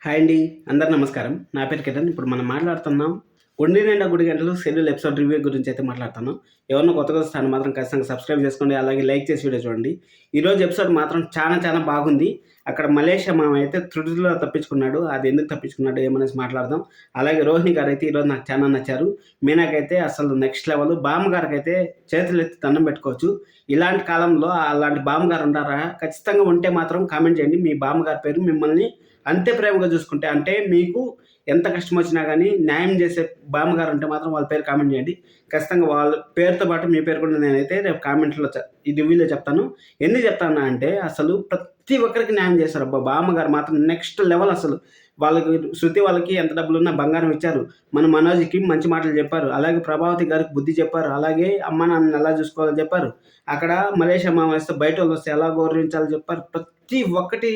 Hi అండి. అందరు నమస్కారం. నా పేరు కిరణ్. ఇప్పుడు మనం మాట్లాడుతున్నాం 'గుండె నిండా గుడి గంటలు' సీరియల్ ఎపిసోడ్ రివ్యూ గురించి అయితే మాట్లాడుతున్నాం. ఎవరైనా కొత్తగా వస్తే మాత్రం ఖచ్చితంగా సబ్స్క్రైబ్ చేసుకోండి. అలాగే లైక్ చేసి వీడియో చూడండి. ఈరోజు ఎపిసోడ్ మాత్రం చాలా బాగుంది. అక్కడ మలేషియా మామ అయితే త్రుటిలో తప్పించుకున్నాడు. అది ఎందుకు తప్పించుకున్నాడో ఏమనేసి మాట్లాడదాం. అలాగే రోహిణి గారైతే ఈరోజు నాకు చాలా నచ్చారు. మీనాకైతే అసలు నెక్స్ట్ లెవెల్. బామ్మగారికైతే చేతులెత్తి దండం పెట్టుకోవచ్చు. ఇలాంటి కాలంలో అలాంటి బామ్మగారు ఉంటారా? ఖచ్చితంగా ఉంటే మాత్రం కామెంట్ చేయండి. మీ బామ్మగారి పేరు మిమ్మల్ని అంతే ప్రేమగా చూసుకుంటే, అంటే మీకు ఎంత కష్టం వచ్చినా గానీ న్యాయం చేసే బామ్మగారు ఉంటే మాత్రం వాళ్ళ పేరు కామెంట్ చేయండి. ఖచ్చితంగా వాళ్ళ పేరుతో పాటు మీ పేరు కూడా నేనైతే రేపు కామెంట్‌లో ఈ రివ్యూలో చెప్తాను. ఎందుకు చెప్తానా అంటే అసలు ప్రతి ఒక్కరికి న్యాయం చేశారు. అబ్బా! బామ్మగారు మాత్రం నెక్స్ట్ లెవెల్ అసలు. వాళ్ళకి శృతి వాళ్ళకి ఎంత డబ్బులున్నా బంగారం ఇచ్చారు. మన మనోజ్‌కి మంచి మాటలు చెప్పారు. అలాగే ప్రభావతి గారికి బుద్ధి చెప్పారు. అలాగే అమ్మ నాన్నని ఎలా చూసుకోవాలో చెప్పారు. అక్కడ మలేషియా మామ వస్తే బయటోళ్ళొస్తే ఎలా గౌరవించాలో చెప్పారు. ప్రతి ఒక్కటి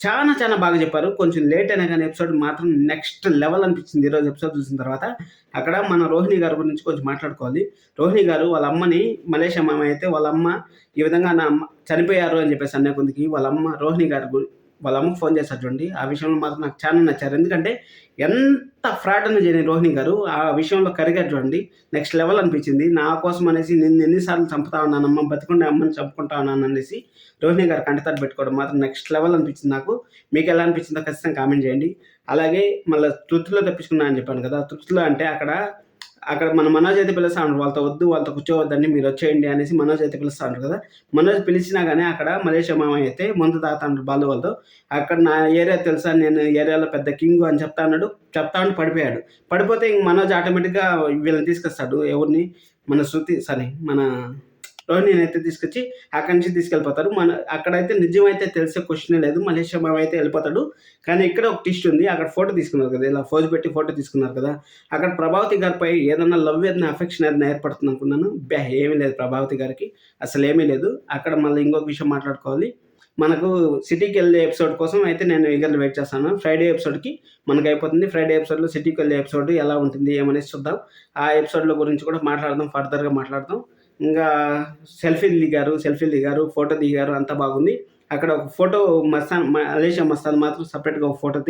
చాలా బాగా చెప్పారు. కొంచెం లేట్ అయినా గానీ ఎపిసోడ్ మాత్రం నెక్స్ట్ లెవెల్ అనిపించింది ఈరోజు ఎపిసోడ్ చూసిన తర్వాత. అక్కడ మన రోహిణి గారి గురించి కొంచెం మాట్లాడుకోవాలి. రోహిణి గారు వాళ్ళ అమ్మని మలేషియా మామ అయితే వాళ్ళ అమ్మ ఈ విధంగా నా అమ్మ చనిపోయారు అని చెప్పేసి అనే కొద్దికి వాళ్ళ అమ్మ రోహిణి గారి వాళ్ళ అమ్మకి ఫోన్ చేశారు చూడండి. ఆ విషయంలో మాత్రం నాకు చాలా నచ్చారు. ఎందుకంటే ఎంత ఫ్రాడ్ అని చేయని రోహిణి గారు ఆ విషయంలో కరిగారు చూడండి. నెక్స్ట్ లెవెల్ అనిపించింది. నా కోసం అనేసి నిన్ను ఎన్నిసార్లు చంపుతా ఉన్నానమ్మ, బతికుండే అమ్మని చంపుకుంటా ఉన్నాను అనేసి రోహిణి గారు కంటతడి పెట్టుకోవడం మాత్రం నెక్స్ట్ లెవెల్ అనిపించింది నాకు. మీకు ఎలా అనిపించిందో ఖచ్చితంగా కామెంట్ చేయండి. అలాగే మళ్ళీ తృప్తిలో తప్పించుకున్నా అని చెప్పాను కదా. తృప్తిలో అంటే అక్కడ మన మనోజ్ అయితే పిలుస్తా ఉంటారు. వాళ్ళతో వద్దు, వాళ్ళతో కూర్చోవద్దండి, మీరు వచ్చేయండి అనేసి మనోజ్ అయితే పిలుస్తా ఉంటారు కదా. మనోజ్ పిలిచినా కానీ అక్కడ మలేషియా మామ అయితే మందు తాగుతా ఉంటారు బాలు వాళ్ళతో. అక్కడ నా ఏరియా తెలుసా, నేను ఏరియాలో పెద్ద కింగ్ అని చెప్తా ఉండి పడిపోయాడు. పడిపోతే ఇంక మనోజ్ ఆటోమేటిక్‌గా వీళ్ళని తీసుకొస్తాడు. ఎవరిని? మన శృతి మన రోహిణిని అయితే తీసుకొచ్చి అక్కడి నుంచి తీసుకెళ్ళిపోతారు. అక్కడైతే నిజమైతే తెలిసే క్వశ్చనే లేదు. మలేషియా మామ అయితే వెళ్ళిపోతాడు. కానీ ఇక్కడ ఒక ట్విస్ట్ ఉంది. అక్కడ ఫోటో తీసుకున్నారు కదా, ఇలా ఫోజు పెట్టి ఫోటో తీసుకున్నారు కదా. అక్కడ ప్రభావతి గారిపై ఏదన్నా లవ్ ఏదైనా ఎఫెక్షన్ ఏదైనా ఏర్పడుతుంది అనుకున్నాను. ఏమీ లేదు ప్రభావతి గారికి. అసలేమీ లేదు. అక్కడ మళ్ళీ ఇంకొక విషయం మాట్లాడుకోవాలి. మనకు సిటీకెళ్ళే ఎపిసోడ్ కోసం అయితే నేను ఈగర్‌గా వెయిట్ చేస్తాను. ఫ్రైడే ఎపిసోడ్‌కి మనకయిపోతుంది. ఫ్రైడే ఎపిసోడ్‌లో సిటీకెళ్ళే ఎపిసోడ్ ఎలా ఉంటుంది ఏమనేసి చూద్దాం. ఆ ఎపిసోడ్‌ల గురించి కూడా మాట్లాడదాం. ఫర్దర్‌గా మాట్లాడదాం. ఇంకా సెల్ఫీలు దిగారు, ఫోటో దిగారు, అంతా బాగుంది. అక్కడ ఒక ఫోటో మలేషియా మస్తాన్ మాత్రం సెపరేట్‌గా ఒక ఫోటో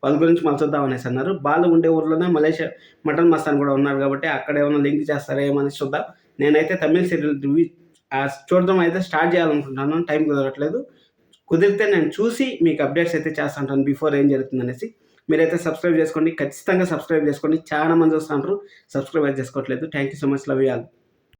వాళ్ళ గురించి మళ్ళీ చూద్దాం అనేసి అన్నారు. బాలు ఉండే ఊర్లోనే మలేషియా మటన్ మస్తాన్ కూడా ఉన్నారు కాబట్టి అక్కడ ఏమైనా లింక్ చేస్తారేమో అనేసి చూద్దాం. నేనైతే తమిళ్ సీరియల్ రివ్యూ చూడడం అయితే స్టార్ట్ చేయాలనుకుంటున్నాను. టైం కుదరట్లేదు. కుదిరితే నేను చూసి మీకు అప్డేట్స్ అయితే చేస్తుంటాను బిఫోర్ ఏం జరుగుతుందనేసి. మీరైతే సబ్స్క్రైబ్ చేసుకోండి. ఖచ్చితంగా సబ్స్క్రైబ్ చేసుకోండి. చాలా మంది వస్తుంటారు. సబ్స్క్రైబ్ అయితే చేసుకోవట్లేదు. Thank you so much. Love you all.